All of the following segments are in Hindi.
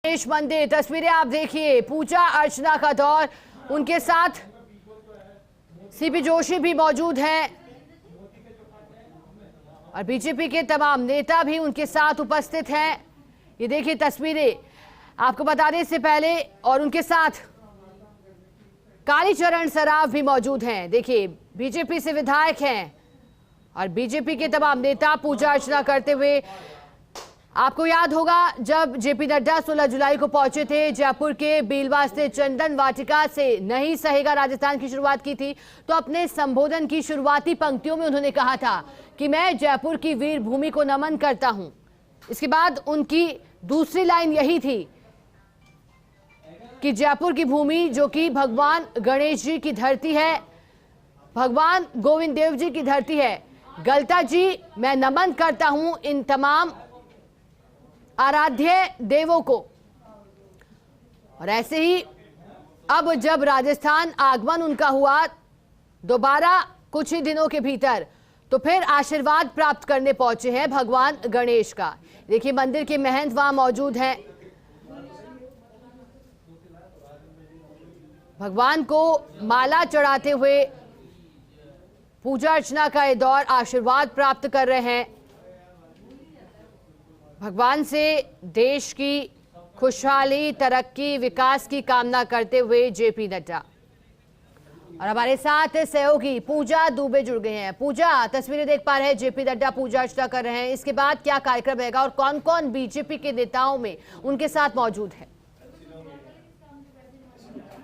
गणेश मंदिर तस्वीरें आप देखिए, पूजा अर्चना का दौर। उनके साथ सीपी जोशी भी मौजूद हैं और बीजेपी के तमाम नेता भी उनके साथ उपस्थित हैं। ये देखिए तस्वीरें आपको बताने से पहले, और उनके साथ कालीचरण सराफ भी मौजूद हैं। देखिए बीजेपी से विधायक हैं और बीजेपी के तमाम नेता पूजा अर्चना करते हुए। आपको याद होगा जब जेपी नड्डा 16 जुलाई को पहुंचे थे जयपुर के बीलवा स्थित चंदन वाटिका से नहीं सहेगा राजस्थान की शुरुआत की थी, तो अपने संबोधन की शुरुआती पंक्तियों में उन्होंने कहा था कि मैं जयपुर की वीर भूमि को नमन करता हूं। इसके बाद उनकी दूसरी लाइन यही थी कि जयपुर की भूमि जो कि भगवान गणेश जी की धरती है, भगवान गोविंद देव जी की धरती है, गलता जी मैं नमन करता हूं इन तमाम आराध्य देवों को। और ऐसे ही अब जब राजस्थान आगमन उनका हुआ दोबारा कुछ ही दिनों के भीतर, तो फिर आशीर्वाद प्राप्त करने पहुंचे हैं भगवान गणेश का। देखिए मंदिर के महंत वहां मौजूद हैं, भगवान को माला चढ़ाते हुए पूजा अर्चना का ये दौर आशीर्वाद प्राप्त कर रहे हैं। भगवान से देश की खुशहाली, तरक्की, विकास की कामना करते हुए जेपी नड्डा। और हमारे साथ सहयोगी पूजा दुबे जुड़ गए हैं। पूजा, तस्वीरें देख पा रहे हैं, जेपी नड्डा पूजा अर्चना कर रहे हैं। इसके बाद क्या कार्यक्रम रहेगा और कौन कौन बीजेपी के नेताओं में उनके साथ मौजूद है?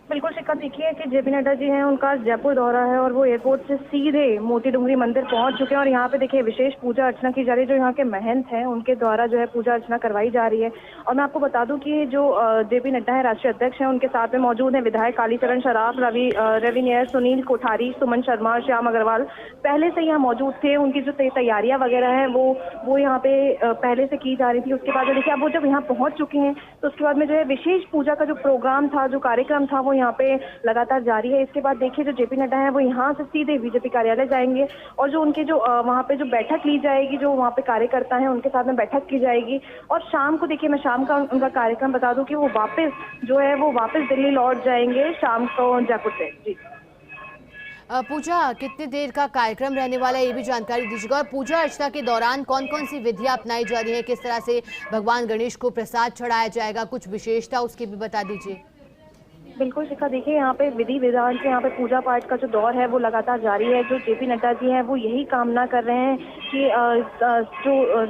बिल्कुल शिखा, देखिए कि जेपी नड्डा जी हैं, उनका जयपुर दौरा है और वो एयरपोर्ट से सीधे मोती डूंगरी मंदिर पहुंच चुके हैं और यहाँ पे देखिए विशेष पूजा अर्चना की जा रही है। जो यहाँ के महंत हैं उनके द्वारा जो है पूजा अर्चना करवाई जा रही है। और मैं आपको बता दूं कि जो जेपी नड्डा है राष्ट्रीय अध्यक्ष हैं, उनके साथ में मौजूद हैं विधायक कालीचरण सराफ, रवि नायर, सुनील कोठारी, सुमन शर्मा, श्याम अग्रवाल पहले से यहाँ मौजूद थे। उनकी जो तैयारियां वगैरह हैं वो यहाँ पे पहले से की जा रही थी। उसके बाद देखिए अब वो जब यहाँ पहुंच चुके हैं तो उसके बाद में जो है विशेष पूजा का जो प्रोग्राम था, जो कार्यक्रम था, वो यहाँ पे लगातार जारी है। इसके बाद देखिए जो जेपी नड्डा है वो यहाँ से सीधे बीजेपी कार्यालय जाएंगे और जो उनके जो वहाँ पे जो बैठक ली जाएगी, जो वहाँ पे कार्यकर्ता हैं उनके साथ में बैठक की जाएगी। और शाम को देखिए मैं शाम का उनका कार्यक्रम बता दूं कि वो वापस दिल्ली लौट जाएंगे शाम को जयपुर से। जी पूजा, कितनी देर का कार्यक्रम रहने वाला है ये भी जानकारी दीजिएगा। और पूजा अर्चना के दौरान कौन कौन सी विधियां अपनाई जा रही है, किस तरह से भगवान गणेश को प्रसाद चढ़ाया जाएगा, कुछ विशेषता उसकी भी बता दीजिए। बिल्कुल शिखा, देखिए यहाँ पे विधि विधान से यहाँ पे पूजा पाठ का जो दौर है वो लगातार जारी है। जो जेपी नड्डा जी हैं वो यही कामना कर रहे हैं कि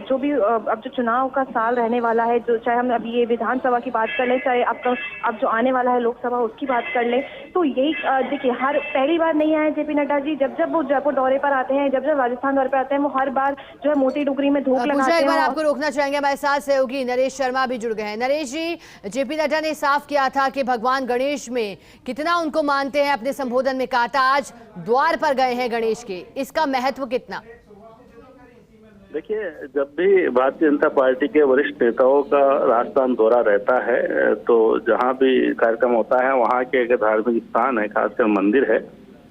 जो भी अब जो चुनाव का साल रहने वाला है, जो चाहे हम अभी ये विधानसभा की बात कर लें, चाहे अब जो आने वाला है लोकसभा उसकी बात कर लें, तो यही देखिए हर पहली बार नहीं आए जेपी नड्डा जी। जब जब वो जयपुर दौरे पर आते हैं, जब जब राजस्थान दौरे पर आते हैं, वो हर बार जो है मोती डुगरी में धूप लगाते हैं। एक बार आपको रोकना चाहेंगे, हमारे साथ सहयोगी नरेश शर्मा भी जुड़ गए हैं। नरेश जी, जेपी नड्डा ने साफ किया था कि भगवान गणेश में कितना उनको मानते हैं, अपने संबोधन में कहा था आज द्वार पर गए हैं गणेश के, इसका महत्व कितना? देखिए, जब भी भारतीय जनता पार्टी के वरिष्ठ नेताओं का राजस्थान दौरा रहता है तो जहां भी कार्यक्रम होता है वहां के एक धार्मिक स्थान है, खासकर मंदिर है,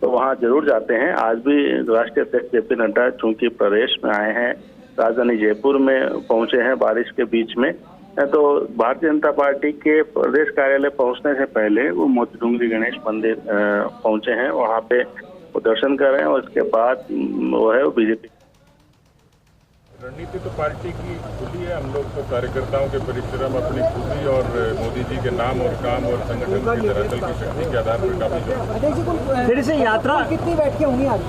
तो वहां जरूर जाते हैं। आज भी राष्ट्रीय अध्यक्ष जेपी नड्डा चूंकि प्रदेश में आए हैं, राजधानी जयपुर में पहुंचे हैं बारिश के बीच में, तो भारतीय जनता पार्टी के प्रदेश कार्यालय पहुंचने से पहले वो मोती डूंगरी गणेश मंदिर पहुंचे हैं, वहां पे वो दर्शन कर रहे हैं और उसके बाद वो है बीजेपी। रणनीति तो पार्टी की खुली है। हम लोग तो कार्यकर्ताओं के परिश्रम, अपनी खुशी और मोदी जी के नाम और काम और संगठन की दरअसल की शक्ति के आधार पर काफी फिर से यात्रा कितनी बैठकें होंगी आज?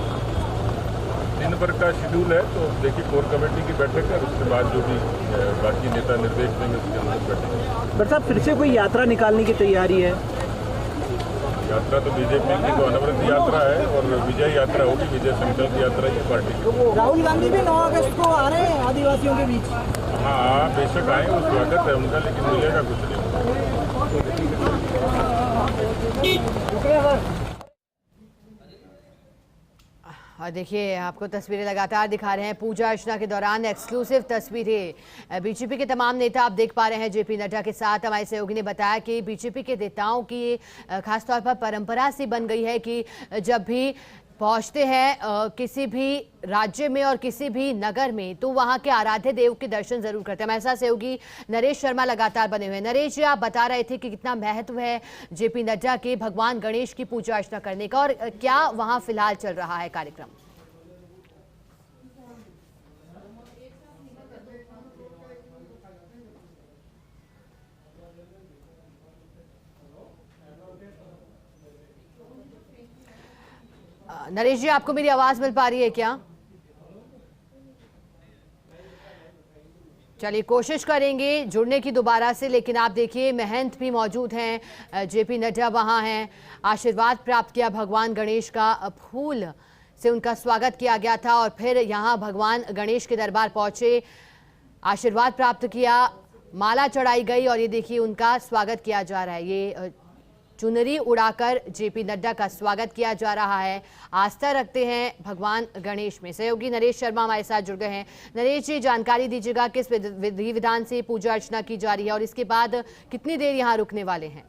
दिन भर का शेड्यूल है, तो देखिए कोर कमेटी की बैठक है, उसके बाद जो भी बाकी नेता निर्देश देंगे उसके अंदर बैठेंगे। बट साहब फिर से कोई यात्रा निकालने की तैयारी है? यात्रा तो बीजेपी की तो अनवरत यात्रा है और विजय यात्रा होगी, विजय संकल्प यात्रा ही पार्टी की। राहुल गांधी भी 9 अगस्त को आ रहे हैं आदिवासियों के बीच। हाँ बेशक आए, वो स्वागत है उनका, लेकिन मिलेगा कुछ नहीं। और देखिए आपको तस्वीरें लगातार दिखा रहे हैं पूजा अर्चना के दौरान एक्सक्लूसिव तस्वीरें। बीजेपी के तमाम नेता आप देख पा रहे हैं जेपी नड्डा के साथ। हमारे सहयोगी ने बताया कि बीजेपी के नेताओं की खासतौर पर परंपरा सी बन गई है कि जब भी पहुंचते हैं किसी भी राज्य में और किसी भी नगर में तो वहां के आराध्य देव के दर्शन जरूर करते हैं। हमारे साथ सहयोगी नरेश शर्मा लगातार बने हुए हैं। नरेश जी, आप बता रहे थे कि कितना महत्व है जेपी नड्डा के भगवान गणेश की पूजा अर्चना करने का, और क्या वहां फिलहाल चल रहा है कार्यक्रम? नरेश जी, आपको मेरी आवाज मिल पा रही है क्या? चलिए कोशिश करेंगे जुड़ने की दोबारा से, लेकिन आप देखिए महंत भी मौजूद हैं, जेपी नड्डा वहां हैं। आशीर्वाद प्राप्त किया भगवान गणेश का, फूल से उनका स्वागत किया गया था और फिर यहां भगवान गणेश के दरबार पहुंचे, आशीर्वाद प्राप्त किया, माला चढ़ाई गई और ये देखिए उनका स्वागत किया जा रहा है। ये चुनरी उड़ाकर जेपी नड्डा का स्वागत किया जा रहा है। आस्था रखते हैं भगवान गणेश में। सहयोगी नरेश शर्मा हमारे साथ जुड़ गए हैं। नरेश जी, जानकारी दीजिएगा किस विधि विधान से पूजा अर्चना की जा रही है और इसके बाद कितनी देर यहाँ रुकने वाले हैं?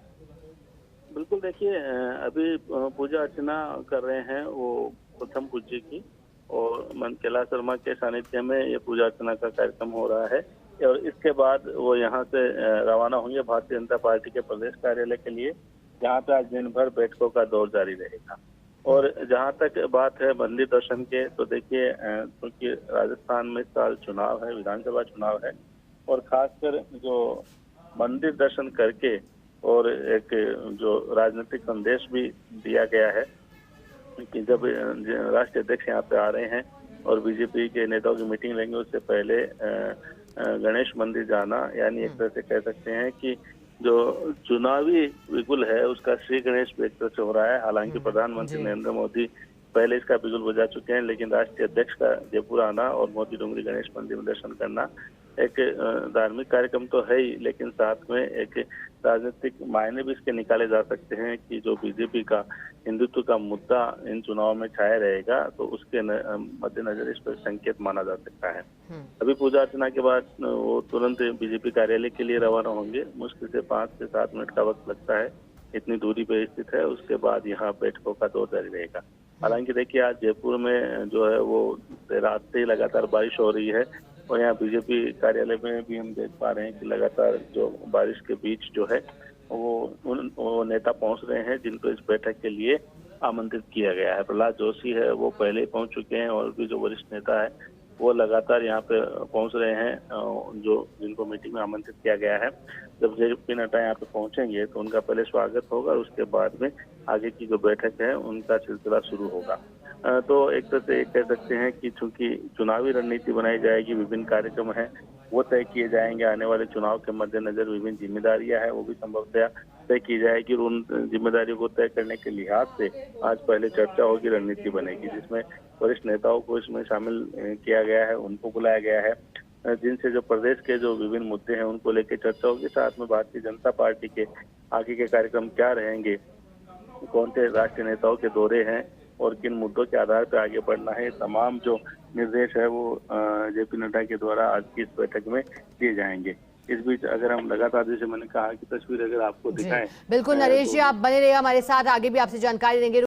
बिल्कुल, देखिए अभी पूजा अर्चना कर रहे हैं वो प्रथम पूज्य की, और कैलाश शर्मा के सानिध्य में ये पूजा अर्चना का कार्यक्रम हो रहा है। और इसके बाद वो यहाँ से रवाना होंगे भारतीय जनता पार्टी के प्रदेश कार्यालय के लिए, जहाँ पे आज दिन भर बैठकों का दौर जारी रहेगा। और जहाँ तक बात है मंदिर दर्शन के, तो देखिए क्योंकि राजस्थान में इस साल चुनाव है, विधानसभा चुनाव है, और खासकर जो मंदिर दर्शन करके और एक जो राजनीतिक संदेश भी दिया गया है कि जब राष्ट्रीय अध्यक्ष यहाँ पे आ रहे हैं और बीजेपी के नेताओं की मीटिंग लेंगे, उससे पहले गणेश मंदिर जाना, यानी एक तरह से कह सकते हैं कि जो चुनावी बिगुल है उसका श्री गणेश पे एक तरह से हो रहा है। हालांकि प्रधानमंत्री नरेंद्र मोदी पहले इसका बिगुल बजा चुके हैं, लेकिन राष्ट्रीय अध्यक्ष का जयपुर आना और मोती डूंगरी गणेश मंदिर में दर्शन करना एक धार्मिक कार्यक्रम तो है ही, लेकिन साथ में एक राजनीतिक मायने भी इसके निकाले जा सकते हैं कि जो बीजेपी का हिंदुत्व का मुद्दा इन चुनाव में छाया रहेगा, तो उसके मद्देनजर इस पर संकेत माना जा सकता है। अभी पूजा अर्चना के बाद वो तुरंत बीजेपी कार्यालय के लिए रवाना होंगे। मुश्किल से 5 से 7 मिनट का वक्त लगता है, इतनी दूरी पे स्थित है। उसके बाद यहाँ बैठकों का दौर जारी रहेगा। हालांकि देखिए आज जयपुर में जो है वो रात से लगातार बारिश हो रही है, और यहाँ बीजेपी कार्यालय में भी हम देख पा रहे हैं कि लगातार जो बारिश के बीच जो है वो नेता पहुंच रहे हैं जिनको इस बैठक के लिए आमंत्रित किया गया है। प्रहलाद जोशी है वो पहले ही पहुंच चुके हैं, और भी जो वरिष्ठ नेता है वो लगातार यहाँ पे पहुंच रहे हैं, जो जिनको मीटिंग में आमंत्रित किया गया है। जब जेपी नड्डा यहाँ पे पहुंचेंगे तो उनका पहले स्वागत होगा, और उसके बाद में आगे की जो बैठक है उनका सिलसिला शुरू होगा। तो एक तरह से कह सकते हैं कि चूंकि चुनावी रणनीति बनाई जाएगी, विभिन्न कार्यक्रम हैं वो तय किए जाएंगे। आने वाले चुनाव के मद्देनजर विभिन्न जिम्मेदारियां हैं वो भी संभवतः तय की जाएगी। उन जिम्मेदारियों को तय करने के लिहाज से आज पहले चर्चा होगी, रणनीति बनेगी, जिसमें वरिष्ठ नेताओं को इसमें शामिल किया गया है, उनको बुलाया गया है, जिनसे जो प्रदेश के जो विभिन्न मुद्दे हैं उनको लेकर चर्चा होगी। साथ में भारतीय जनता पार्टी के आगे के कार्यक्रम क्या रहेंगे, कौन से राष्ट्रीय नेताओं के दौरे हैं और किन मुद्दों के आधार पर आगे बढ़ना है, तमाम जो निर्देश है वो जेपी नड्डा के द्वारा आज की इस बैठक में दिए जाएंगे। इस बीच अगर हम लगातार, जैसे मैंने कहा कि तस्वीर अगर आपको दिखाएं, बिल्कुल नरेश जी, आप बने रहिए हमारे साथ, आगे भी आपसे जानकारी देंगे।